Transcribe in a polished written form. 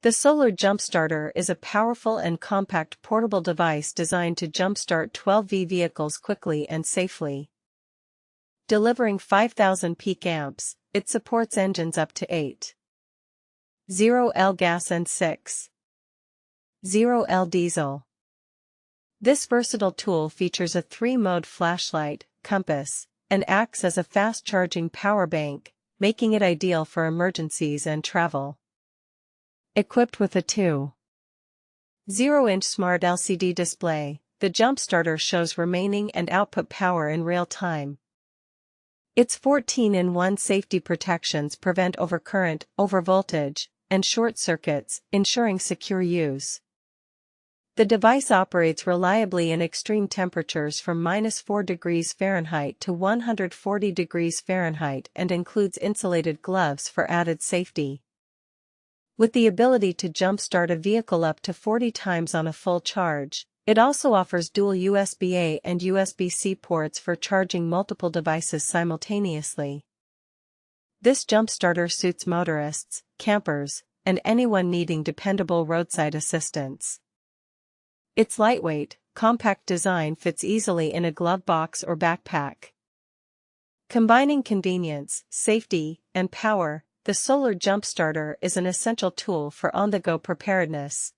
The solar jumpstarter is a powerful and compact portable device designed to jumpstart 12V vehicles quickly and safely. Delivering 5,000 peak amps, it supports engines up to 8.0L gas and 6.0L diesel. This versatile tool features a 3-mode flashlight, compass, and acts as a fast-charging power bank, making it ideal for emergencies and travel. Equipped with a 2.0-inch smart LCD display, the jumpstarter shows remaining and output power in real time. Its 14-in-1 safety protections prevent overcurrent, overvoltage, and short circuits, ensuring secure use. The device operates reliably in extreme temperatures from -4 degrees Fahrenheit to 140 degrees Fahrenheit and includes insulated gloves for added safety. With the ability to jumpstart a vehicle up to 40 times on a full charge, it also offers dual USB-A and USB-C ports for charging multiple devices simultaneously. This jumpstarter suits motorists, campers, and anyone needing dependable roadside assistance. Its lightweight, compact design fits easily in a glove box or backpack. Combining convenience, safety, and power, the solar jumpstarter is an essential tool for on-the-go preparedness.